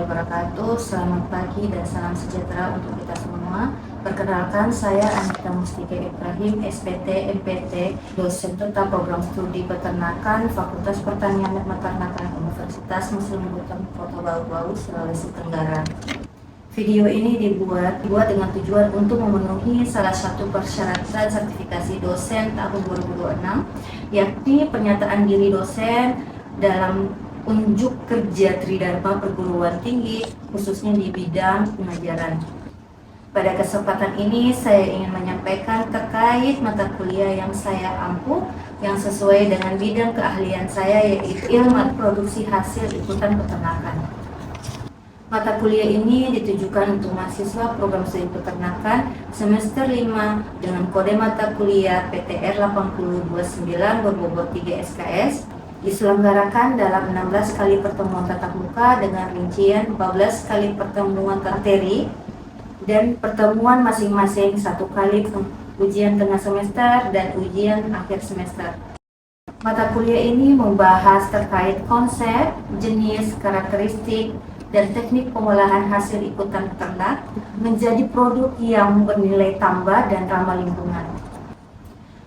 wabarakatuh. Selamat pagi dan salam sejahtera untuk kita semua. Perkenalkan, saya Anita Mustika Ibrahim, SPT, MPT, dosen tetap program studi peternakan, Fakultas Pertanian dan Peternakan Universitas Muslim Buton, Kota Bau-Bau, Sulawesi Tenggara. Video ini dibuat dengan tujuan untuk memenuhi salah satu persyaratan sertifikasi dosen tahun 2026, yakni pernyataan diri dosen dalam unjuk kerja Tridharma perguruan tinggi, khususnya di bidang pengajaran. Pada kesempatan ini, saya ingin menyampaikan terkait mata kuliah yang saya ampuh, yang sesuai dengan bidang keahlian saya, yaitu ilmu produksi hasil ikutan peternakan. Mata kuliah ini ditujukan untuk mahasiswa program studi peternakan semester 5 dengan kode mata kuliah PTR 8029 berbobot 3 SKS, diselenggarakan dalam 16 kali pertemuan tatap muka dengan rincian 14 kali pertemuan materi dan pertemuan masing-masing 1 kali ujian tengah semester dan ujian akhir semester. Mata kuliah ini membahas terkait konsep, jenis, karakteristik, dan teknik pengolahan hasil ikutan ternak menjadi produk yang bernilai tambah dan ramah lingkungan.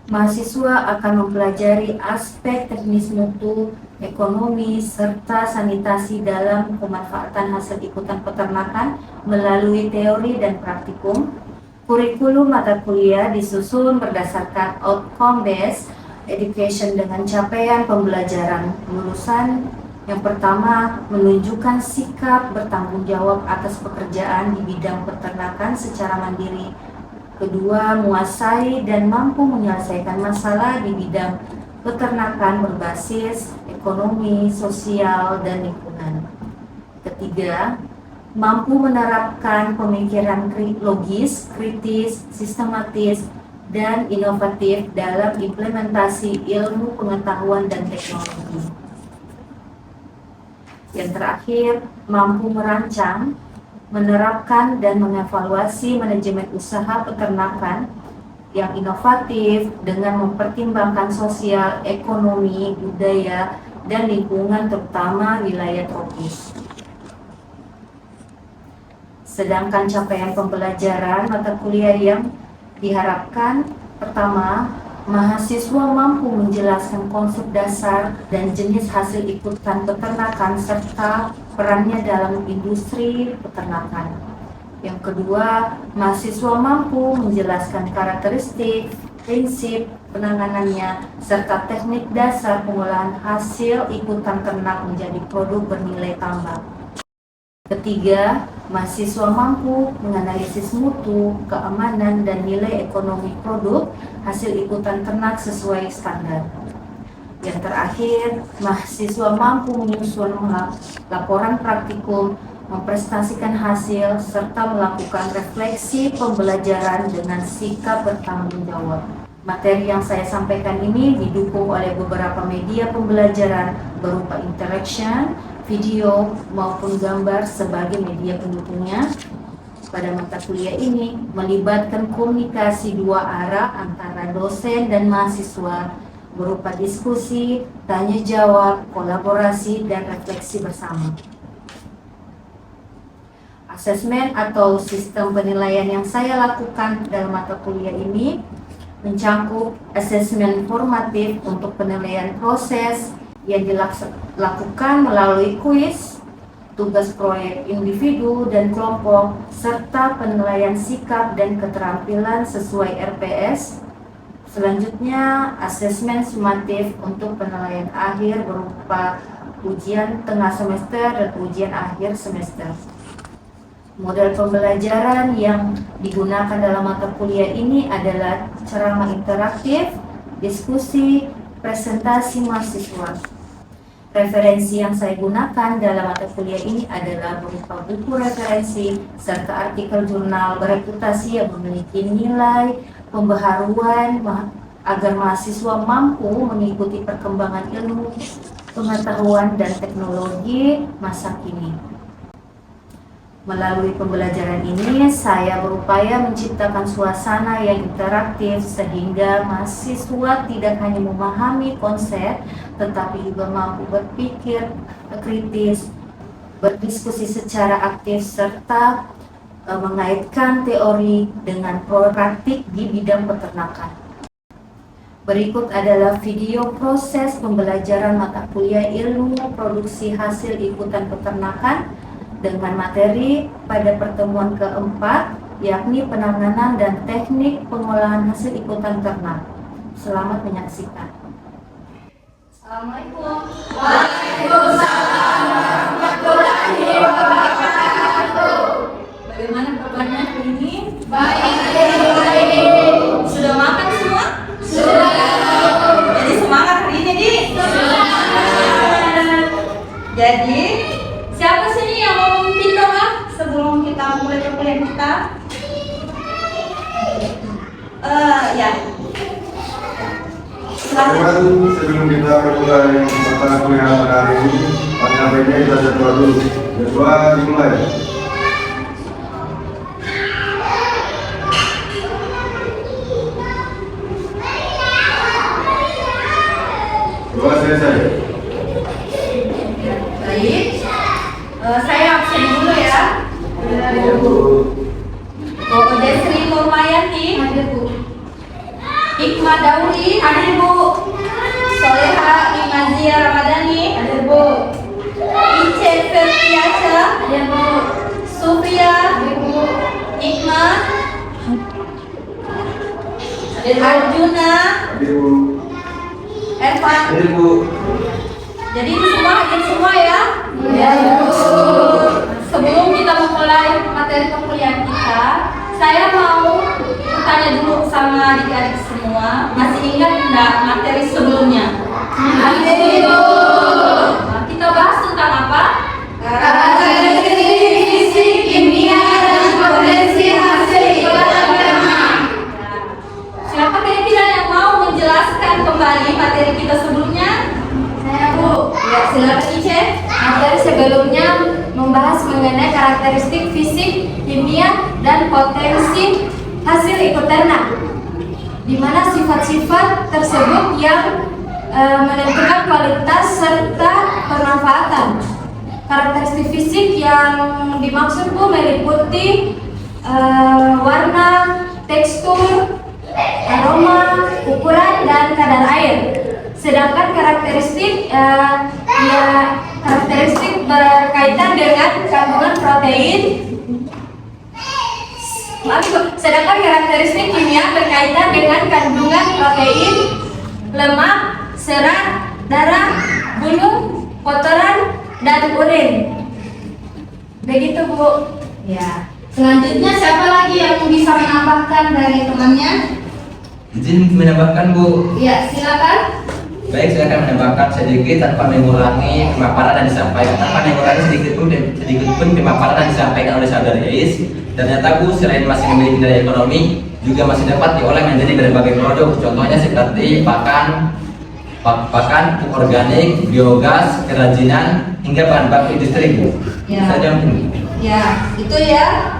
Mahasiswa akan mempelajari aspek teknis mutu, ekonomi, serta sanitasi dalam pemanfaatan hasil ikutan peternakan melalui teori dan praktikum. Kurikulum mata kuliah disusun berdasarkan outcome-based education dengan capaian pembelajaran lulusan. Yang pertama, menunjukkan sikap bertanggung jawab atas pekerjaan di bidang peternakan secara mandiri. Kedua, menguasai dan mampu menyelesaikan masalah di bidang peternakan berbasis ekonomi, sosial, dan lingkungan. Ketiga, mampu menerapkan pemikiran logis, kritis, sistematis, dan inovatif dalam implementasi ilmu pengetahuan dan teknologi. Yang terakhir, mampu merancang, menerapkan, dan mengevaluasi manajemen usaha peternakan yang inovatif dengan mempertimbangkan sosial, ekonomi, budaya, dan lingkungan terutama wilayah tropis. Sedangkan capaian pembelajaran mata kuliah yang diharapkan, pertama, mahasiswa mampu menjelaskan konsep dasar dan jenis hasil ikutan peternakan serta perannya dalam industri peternakan. Yang kedua, mahasiswa mampu menjelaskan karakteristik, prinsip penanganannya, serta teknik dasar pengolahan hasil ikutan ternak menjadi produk bernilai tambah. Ketiga, mahasiswa mampu menganalisis mutu, keamanan, dan nilai ekonomi produk hasil ikutan ternak sesuai standar. Yang terakhir, mahasiswa mampu menyusun laporan praktikum, mempresentasikan hasil, serta melakukan refleksi pembelajaran dengan sikap bertanggung jawab. Materi yang saya sampaikan ini didukung oleh beberapa media pembelajaran berupa interaction, video maupun gambar sebagai media pendukungnya. Pada mata kuliah ini melibatkan komunikasi dua arah antara dosen dan mahasiswa berupa diskusi, tanya jawab, kolaborasi, dan refleksi bersama. Asesmen atau sistem penilaian yang saya lakukan dalam mata kuliah ini mencakup asesmen formatif untuk penilaian proses yang dilakukan melalui kuis, tugas proyek individu dan kelompok, serta penilaian sikap dan keterampilan sesuai RPS. Selanjutnya, asesmen sumatif untuk penilaian akhir berupa ujian tengah semester dan ujian akhir semester. Model pembelajaran yang digunakan dalam mata kuliah ini adalah ceramah interaktif, diskusi, presentasi mahasiswa. Referensi yang saya gunakan dalam mata kuliah ini adalah berupa buku referensi serta artikel jurnal bereputasi yang memiliki nilai pembaharuan agar mahasiswa mampu mengikuti perkembangan ilmu, pengetahuan, dan teknologi masa kini. Melalui pembelajaran ini, saya berupaya menciptakan suasana yang interaktif sehingga mahasiswa tidak hanya memahami konsep, tetapi juga mampu berpikir kritis, berdiskusi secara aktif serta mengaitkan teori dengan praktik di bidang peternakan. Berikut adalah video proses pembelajaran mata kuliah ilmu produksi hasil ikutan peternakan dengan materi pada pertemuan keempat, yakni penanganan dan teknik pengolahan hasil ikutan ternak. Selamat menyaksikan. Assalamualaikum. Waalaikumsalam warahmatullahi wabarakatuh. Bagaimana kabarnya hari ini? Baik. Sudah makan semua? Sudah. Jadi semangat hari ini, Di? Sudah. Jadi, siapa sini yang mau memimpin doa sebelum kita mulai perkuliahan kita? Ya. Teman-teman, sebelum kita mulai mata kuliah pada hari ini, penyampainya kita jadwal dulu. Jadwal dimulai. Jadwal selesai. Baik. Saya absen dulu ya. Ya, Bu. Bu Desri Nurmayanti. Hadir, Bu. Hikmah Dauri. Hadir, Bu. Soleha Imazia Ramadhani. Hadir, Bu. Ice Fertiasa. Hadir, Bu. Sufia. Hadir, Bu. Hikmah. Hadir, Arjuna. Hadir, Bu. Evan. Hadir, Bu. Jadi itu semua hadir semua ya? Ya, Bu. Sebelum kita memulai materi perkuliahan kita, saya mau bertanya dulu sama adik-adik semua, masih ingat enggak materi sebelumnya? Masih. Nah, kita bahas tentang apa? Karakteristik fisik, kimia, dan potensi hasil ikutan ternak. Siapa kira-kira yang mau menjelaskan kembali materi kita sebelumnya? Saya, Bu. Ya, silakan Ice. Materi sebelumnya membahas mengenai karakteristik fisik, kimia, dan potensi hasil ikut ternak, di mana sifat-sifat tersebut yang menentukan kualitas serta pemanfaatan. Karakteristik fisik yang dimaksud Bu meliputi warna, tekstur, aroma, ukuran, dan kadar air. Sedangkan karakteristik karakteristik berkaitan dengan kandungan protein. Sedangkan karakteristik kimia berkaitan dengan kandungan protein, lemak, serat, darah, bulu, kotoran, dan urin. Begitu, Bu. Ya. Selanjutnya siapa lagi yang bisa menambahkan dari temannya? Izin menambahkan, Bu. Ya, silakan. Baik, saya akan menambahkan sedikit tanpa mengurangi pemaparan dan disampaikan, tanpa mengurangi sedikit pun pemaparan dan disampaikan oleh saudara Yais. Ternyata, Bu, selain masih memiliki nilai ekonomi, juga masih dapat diolah menjadi berbagai produk. Contohnya seperti pakan, pupuk organik, biogas, kerajinan, hingga bahan baku industri, Bu. Ya. Saja mungkin. Ya, itu ya.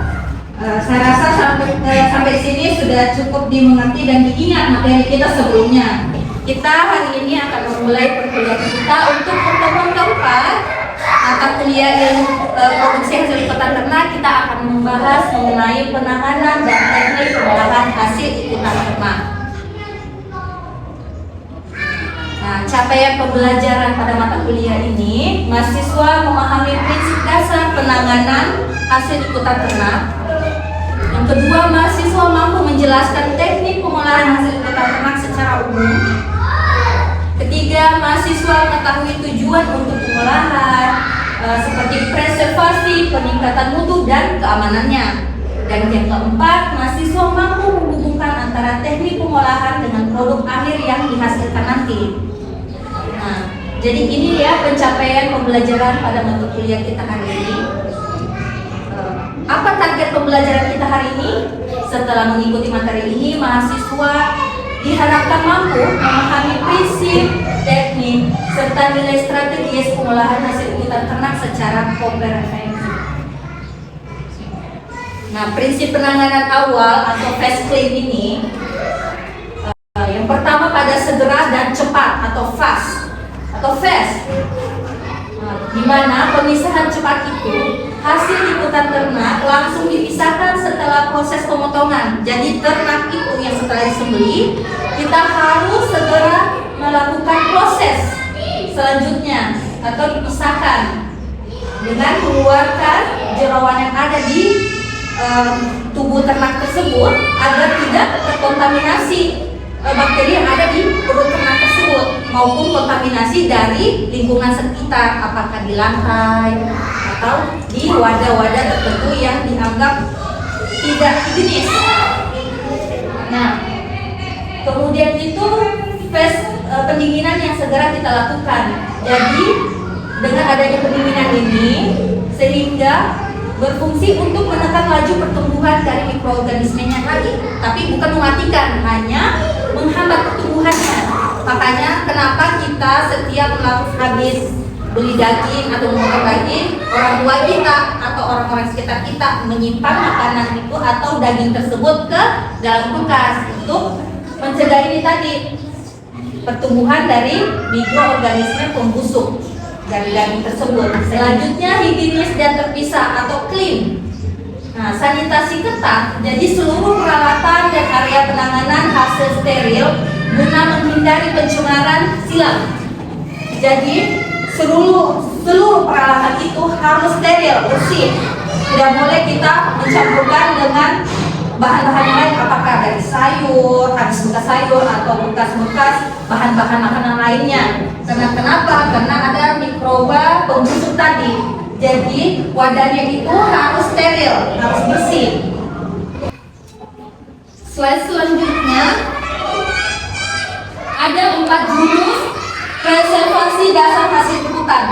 Saya rasa sampai sini sudah cukup dimengerti dan diingat materi kita sebelumnya. Kita hari ini akan memulai perkuliahan kita untuk pertemuan keempat mata kuliah ilmu produksi hasil ikutan ternak. Kita akan membahas mengenai penanganan dan teknik pengolahan hasil ikutan ternak. Nah, capaian pembelajaran pada mata kuliah ini, mahasiswa memahami prinsip dasar penanganan hasil ikutan ternak. Yang kedua, mahasiswa mampu menjelaskan teknik pengolahan hasil ikutan ternak secara umum. Ketiga, mahasiswa mengetahui tujuan untuk pengolahan seperti preservasi, peningkatan mutu, dan keamanannya. Dan yang keempat, mahasiswa mampu menghubungkan antara teknik pengolahan dengan produk akhir yang dihasilkan nanti. Nah, jadi ini ya pencapaian pembelajaran pada mata kuliah kita hari ini. Apa target pembelajaran kita hari ini? Setelah mengikuti materi ini, mahasiswa diharapkan mampu memahami prinsip, teknik, serta nilai strategis pengolahan hasil ikutan ternak secara komprehensif. Nah, prinsip penanganan awal atau fast claim ini, yang pertama pada segera dan cepat atau fast. Nah, di mana pemisahan cepat itu hasil liputan ternak langsung dipisahkan setelah proses pemotongan. Jadi ternak itu yang setelah disembelih, kita harus segera melakukan proses selanjutnya atau dipisahkan dengan mengeluarkan jeroan yang ada di tubuh ternak tersebut agar tidak terkontaminasi bakteri yang ada di perut ternak tersebut maupun kontaminasi dari lingkungan sekitar, apakah di lantai atau di wadah-wadah tertentu yang dianggap tidak higienis. Nah, kemudian itu pendinginan yang segera kita lakukan. Jadi dengan adanya pendinginan ini sehingga berfungsi untuk menekan laju pertumbuhan dari mikroorganismenya tadi, tapi bukan mematikan, hanya menghambat pertumbuhannya. Makanya kenapa kita setiap habis beli daging atau memotong daging, orang tua kita atau orang-orang sekitar kita menyimpan makanan itu atau daging tersebut ke dalam kulkas untuk mencegah ini tadi, pertumbuhan dari mikroorganisme pembusuk dari daging tersebut. Selanjutnya higienis dan terpisah atau clean. Nah, sanitasi ketat, jadi seluruh peralatan dan area penanganan hasil steril guna menghindari pencemaran silang. Jadi seluruh peralatan itu harus steril, bersih. Tidak boleh kita mencampurkan dengan bahan-bahan yang lain, apakah dari sayur, habis bekas sayur atau bekas-bekas bahan-bahan makanan lainnya. Karena kenapa? Karena ada mikroba pembusuk tadi. Jadi wadahnya itu harus steril, harus bersih. Slide selanjutnya ada 4 jurus preservasi dasar hasil liputan.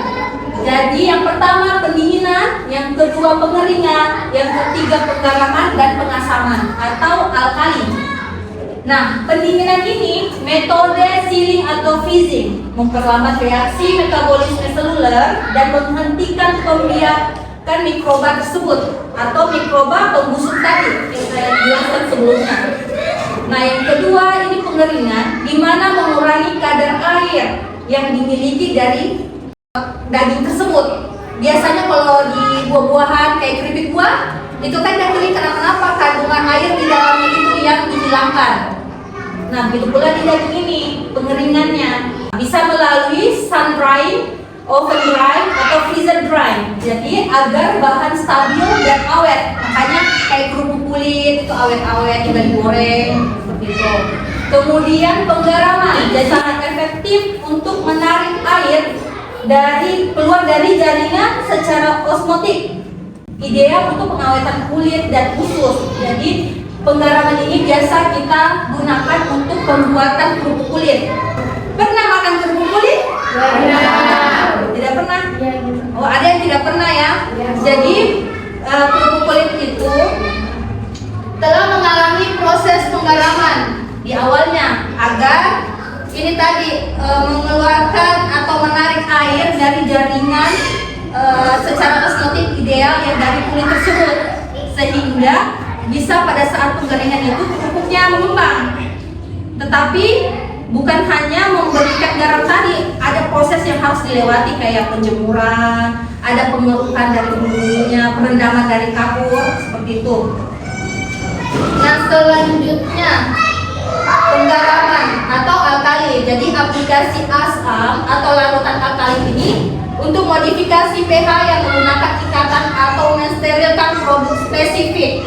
Jadi yang pertama pendinginan, yang kedua pengeringan, yang ketiga penggaraman dan pengasaman atau alkali. Nah, pendinginan ini metode sealing atau freezing, memperlambat reaksi metabolisme seluler dan menghentikan pembiakan mikroba tersebut atau mikroba pembusuk tadi yang saya jelaskan sebelumnya. Nah, yang kedua ini pengeringan, di mana mengurangi kadar air yang dimiliki dari daging tersebut. Biasanya kalau di buah-buahan kayak keripik buah itu kan daging, kenapa kandungan air di dalamnya itu yang dihilangkan. Nah, begitu pula di daging ini pengeringannya bisa melalui sun drying, oven drying atau freezer drying. Jadi agar bahan stabil dan awet. Makanya kayak kerupuk kulit itu awet-awet tinggal digoreng seperti itu. Kemudian penggaraman, jadi sangat efektif untuk menarik air keluar dari jaringan secara osmotik, ideal untuk pengawetan kulit dan usus. Jadi penggaraman ini biasa kita gunakan untuk pembuatan kerupuk kulit. Pernah makan kerupuk kulit? Pernah. Tidak pernah? Oh, ada yang tidak pernah ya? Jadi kerupuk kulit itu telah mengalami proses penggaraman di awalnya agar ini tadi mengeluarkan atau menarik air dari jaringan secara osmotik ideal yang dari kulit tersebut, sehingga bisa pada saat pengeringan itu kerupuknya mengembang. Tetapi bukan hanya memberikan garam tadi, ada proses yang harus dilewati kayak penjemuran, ada pengerukan dari bumbunya, perendaman dari kapur, seperti itu. Nah, selanjutnya penggaraman atau alkali. Jadi aplikasi asam atau larutan alkali ini untuk modifikasi pH yang menggunakan ikatan atau mensterilkan produk spesifik.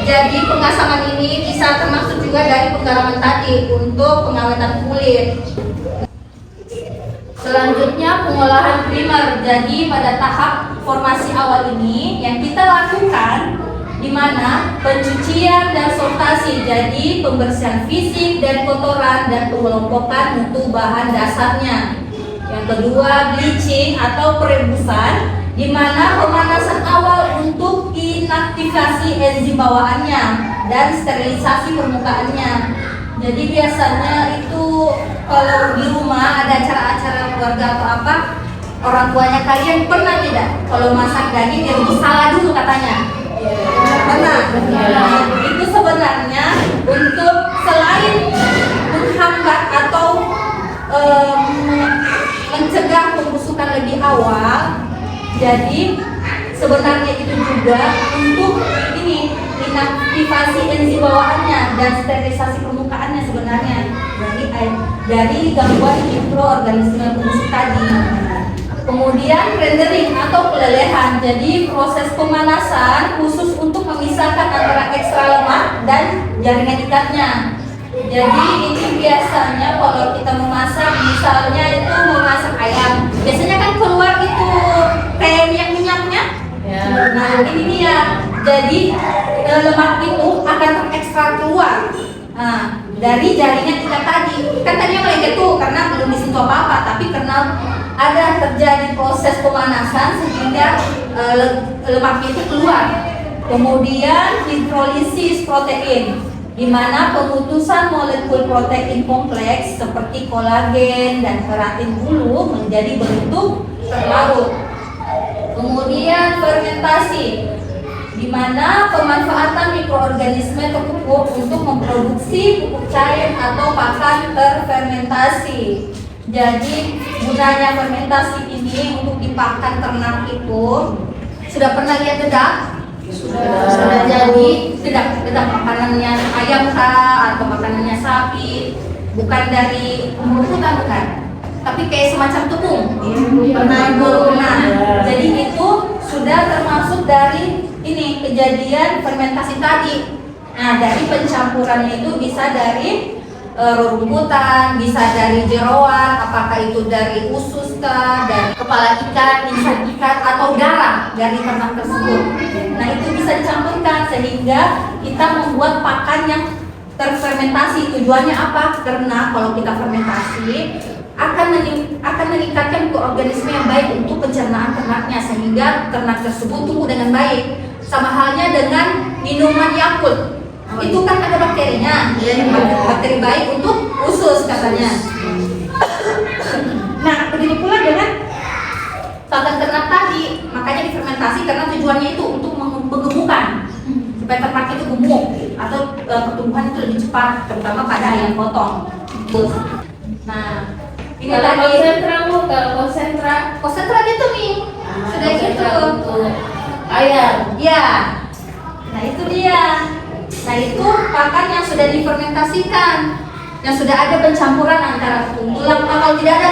Jadi pengasaman ini bisa termasuk juga dari penggaraman tadi untuk pengawetan kulit. Selanjutnya pengolahan primer. Jadi pada tahap formasi awal ini yang kita lakukan di mana pencucian dan sortasi, jadi pembersihan fisik dan kotoran dan pengelompokan mutu bahan dasarnya. Yang kedua bleaching atau perebusan, di mana pemanasan awal untuk inaktivasi enzim bawaannya dan sterilisasi permukaannya. Jadi biasanya itu kalau di rumah ada acara-acara keluarga atau apa, orang tuanya kalian pernah tidak kalau masak daging direbus salah dulu katanya? Pernah. Itu sebenarnya untuk selain menghambat atau mencegah pembusukan lebih awal, Jadi sebenarnya itu juga untuk ini inaktivasi enzim bawaannya dan sterilisasi permukaannya sebenarnya dari gangguan mikroorganisme pembusuk tadi. Kemudian rendering atau pelelehan, jadi proses pemanasan khusus untuk memisahkan antara ekstra lemak dan jaringan ikatnya. Jadi ini biasanya kalau kita memasak, misalnya itu memasak ayam, biasanya kan keluar itu kayak minyak-minyaknya. Nah ini dia, jadi lemak itu akan terekstrak keluar dari jaringan ikat tadi. Kan tadinya melekat tuh karena belum disentuh apa-apa, tapi karena ada terjadi proses pemanasan sehingga lemaknya itu keluar. Kemudian hidrolisis protein, di mana pemutusan molekul protein kompleks seperti kolagen dan keratin bulu menjadi bentuk terlarut. Kemudian fermentasi, di mana pemanfaatan mikroorganisme terpupuk untuk memproduksi pupuk cair atau pakan terfermentasi. Jadi gunanya fermentasi ini untuk di pakan ternak itu, sudah pernah lihat dedak? Sudah. Jadi dedak makanannya ayam kah atau makanannya sapi, bukan dari rumput-rumputan bukan, tapi kayak semacam tepung. Pernah. Jadi itu sudah termasuk dari ini kejadian fermentasi tadi. Nah dari pencampurannya itu bisa dari rumputan, bisa dari jeroan, apakah itu dari usus kah, dari kepala ikan, insang ikan, atau darah dari ternak tersebut. Nah itu bisa dicampurkan sehingga kita membuat pakan yang terfermentasi. Tujuannya apa? Karena kalau kita fermentasi akan meningkatkan mikroorganisme yang baik untuk pencernaan ternaknya sehingga ternak tersebut tumbuh dengan baik. Sama halnya dengan minuman Yakult. Itu kan ada bakterinya, bakteri baik untuk usus katanya. Nah, begitu pula dengan pakan ternak tadi, makanya difermentasi karena tujuannya itu untuk menggemukkan supaya ternak itu gemuk atau pertumbuhan itu lebih cepat, terutama pada ayam potong. Nah, ini tadi konsentrat itu nih, sudah gitu. Ayam. Ya, nah itu dia. Nah itu pakan yang sudah difermentasikan, yang sudah ada pencampuran antara tepung tulang. Kalau tidak ada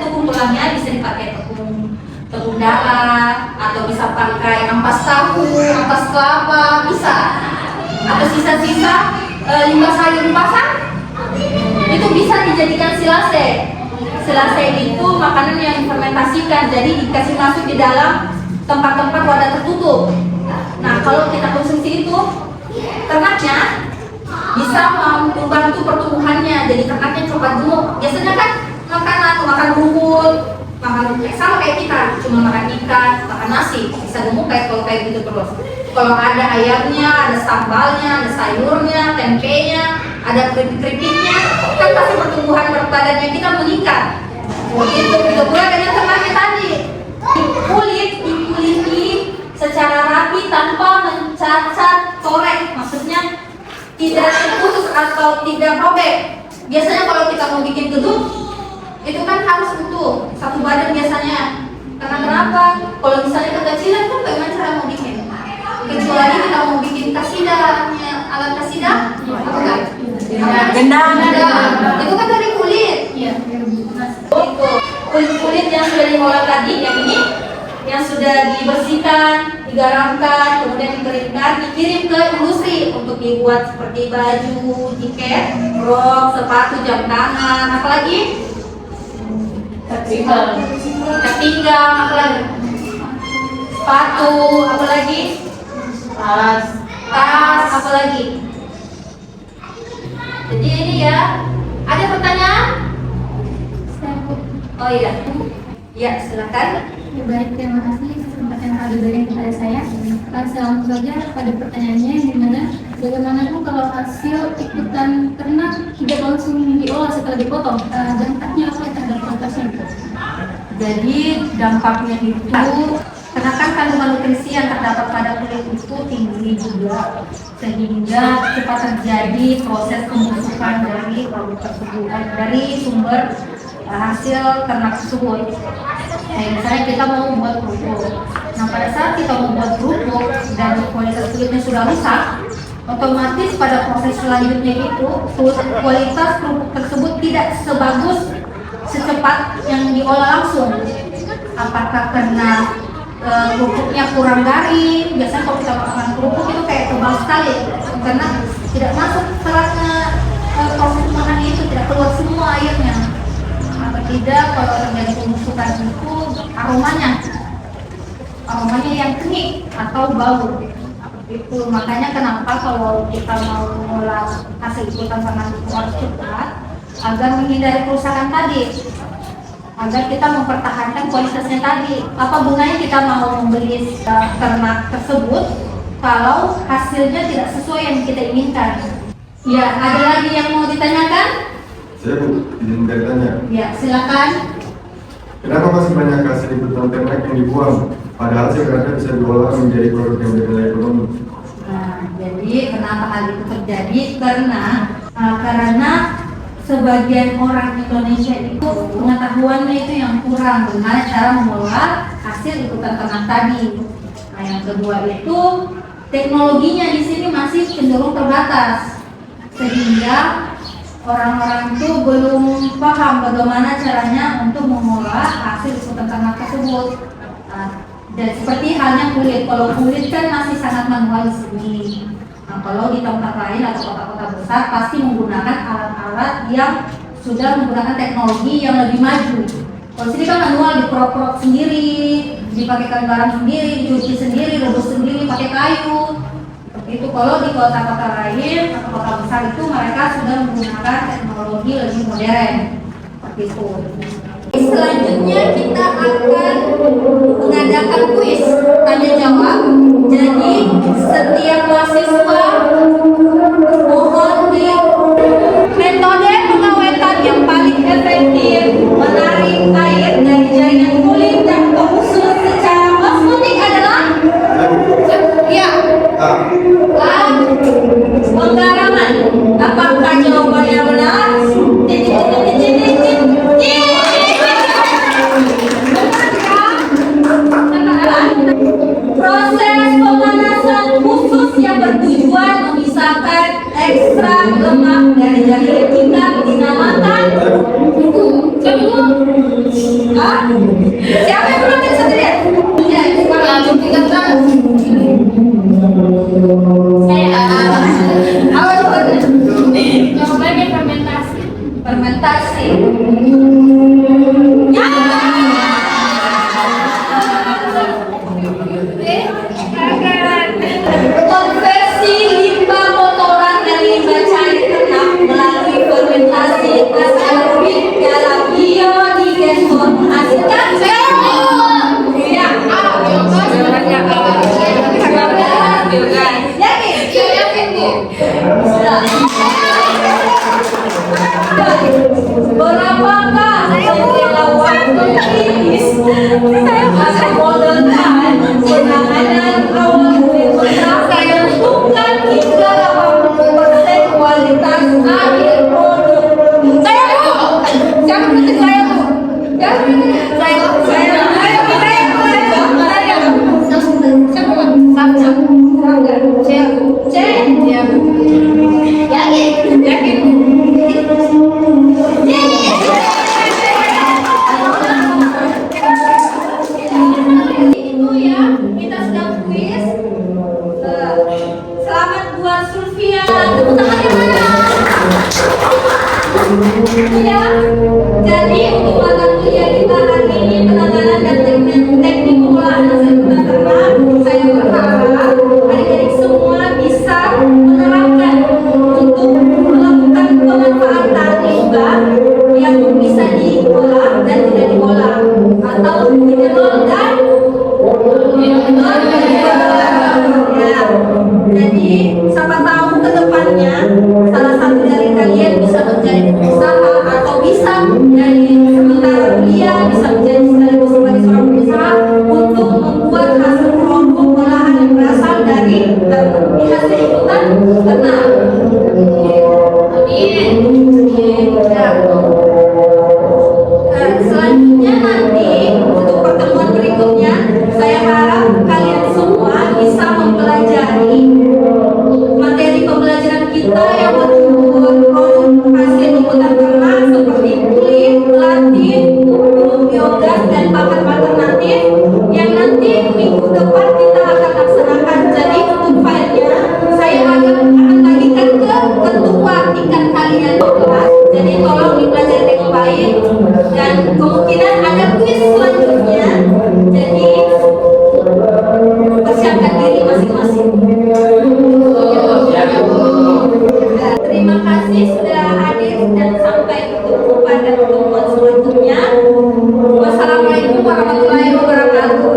tepung tulangnya bisa dipakai tepung darah atau bisa pakai ampas tahu, ampas kelapa bisa, atau sisa-sisa limbah sayur pasang itu bisa dijadikan silase. Silase itu makanan yang difermentasikan, jadi dikasih masuk di dalam tempat-tempat wadah tertutup. Nah kalau kita konsumsi itu, ternaknya bisa membantu pertumbuhannya, jadi ternaknya cepat gemuk. Biasanya kan makan rumput, makan sama kayak kita, cuma makan ikan, makan nasi, bisa gemuk kalau kayak gitu terus. Kalau ada ayamnya, ada sambalnya, ada sayurnya, tempenya, ada keripik-keripiknya, kan pasti pertumbuhan berat badannya kita meningkat. Begitu pula dengan ternaknya tadi. Dikuliti secara rapi tanpa mencacat korek, maksudnya tidak terputus atau tidak robek. Biasanya kalau kita mau bikin gedung itu kan harus utuh satu badan biasanya. Karena kenapa? Kalau misalnya kekecilan kan bagaimana cara mau bikin? Kecuali kita mau bikin kasidahnya, alat kasidah apa enggak? Gendang. Itu kan dari kulit. Iya. Itu kulit yang sudah diolah tadi, yang ini yang sudah dibersihkan, digaramkan, kemudian dikeringkan, dikirim ke industri untuk dibuat seperti baju, jaket, rok, sepatu, jam tangan, apalagi pinggang, apalagi sepatu, apalagi tas, apalagi. Jadi ini ya, ada pertanyaan? Oh iya, ya silakan. Baik, terima kasih kesempatan yang diberikan kepada saya. Langsung saja pada pertanyaannya, dimana bagaimana kalau hasil ikutan ternak tidak langsung diolah setelah dipotong, dampaknya apa terhadap kualitasnya? Jadi dampaknya itu, karena kan kandungan nutrisi yang terdapat pada kulit itu tinggi juga, sehingga cepat terjadi proses pembusukan dari produk tersebut, dari sumber hasil ternak tersebut. Kayak misalnya kita mau membuat kerupuk. Nah pada saat kita membuat kerupuk dan kualitas kulitnya sudah rusak, otomatis pada proses selanjutnya itu kualitas kerupuk tersebut tidak sebagus secepat yang diolah langsung. Apakah karena kerupuknya kurang garing? Biasanya kalau kita makan kerupuk itu kayak tebal sekali karena tidak masuk seratnya, proses pemakannya itu tidak keluar semua airnya. Atau tidak kalau terjadi pembusukan itu aromanya yang kenik atau bau. Itu makanya kenapa kalau kita mau mengolah hasil ikutan sama itu harus cepat agar menghindari kerusakan tadi, agar kita mempertahankan kualitasnya tadi. Apa gunanya kita mau membeli ternak tersebut kalau hasilnya tidak sesuai yang kita inginkan? Ya, ada lagi yang mau ditanyakan? Saya izin bertanya. Ya, silakan. Kenapa masih banyak hasil ikutan ternak yang dibuang? Padahal sebenarnya bisa diolah menjadi produk yang bernilai ekonomi. Nah, jadi kenapa hal itu terjadi? Karena sebagian orang Indonesia itu pengetahuannya itu yang kurang bagaimana cara mengolah hasil ikutan ternak tadi. Nah, yang kedua itu teknologinya di sini masih cenderung terbatas, sehingga orang-orang itu belum paham bagaimana caranya untuk mengolah hasil ikutan ternak tersebut. Dan seperti halnya kulit, kalau kulit kan masih sangat manual di sini. Nah, kalau di tempat lain atau kota-kota besar pasti menggunakan alat-alat yang sudah menggunakan teknologi yang lebih maju. Kalau sini kan manual, diprok-prok sendiri, dipakaikan barang sendiri, dicuci sendiri, rebus sendiri pakai kayu. Seperti itu. Kalau di kota-kota lain atau kota besar itu mereka sudah menggunakan teknologi lebih modern. Seperti itu. Selanjutnya kita akan mengadakan kuis tanya jawab. Jadi setiap mahasiswa mohon di metode pengawetan yang paling efektif menarik air dari jaringan kulit dan pengusus secara osmotik adalah ya penggaraman. Apakah jawabannya benar? Proses pemanasan khusus yang bertujuan memisahkan ekstrak lemak dari jaringan kita dinamakan siapa yang belum bisa lihat? Ya, sekarang saya Jawabannya fermentasi. fermentasi. Ya. Konversi limbah kotoran dan limbah cair ternak melalui fermentasi anaerobik dalam biodigestor menghasilkan berapakah jendela waktu kritis atau model time penanganan awal fermentasi yang menentukan hingga 80% kualitas akhir produk? Siapa berarti saya bu? Selamat buat Sulfia. Tepuk tangannya mana? Ya. Jadi untuk mata kuliah kita hari ini penanganan dan teknik pengolahan hasil ikutan ternak, saya berharap adik-adik semua bisa menerapkan untuk melakukan pemanfaatan limbah yang bisa diolah dan tidak diolah atau dikenal dan ya. Jadi siapa tahu ke depannya salah satu dari kalian bisa menjadi pengusaha atau bisa menjadi sementara ikutan ternak seperti kulit, latih, biogas, dan pakan alternatif yang nanti minggu depan kita akan laksanakan. Jadi untuk filenya saya akan bagikan ke ketua tingkat kalian di kelas. Jadi tolong dipelajari dengan baik dan kemungkinan ada kuis selanjutnya. Jadi persiapkan diri masing-masing. Nah, terima kasih sudah hadir dan sampai bertemu pada pertemuan selanjutnya. Wassalamualaikum warahmatullahi wabarakatuh.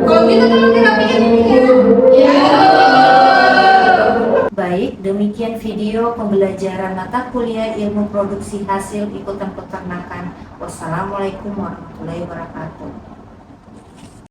Kalau gitu tolong dirapikan ini ya. Baik, demikian video pembelajaran mata kuliah ilmu produksi hasil ikutan peternakan. Wassalamualaikum warahmatullahi wabarakatuh.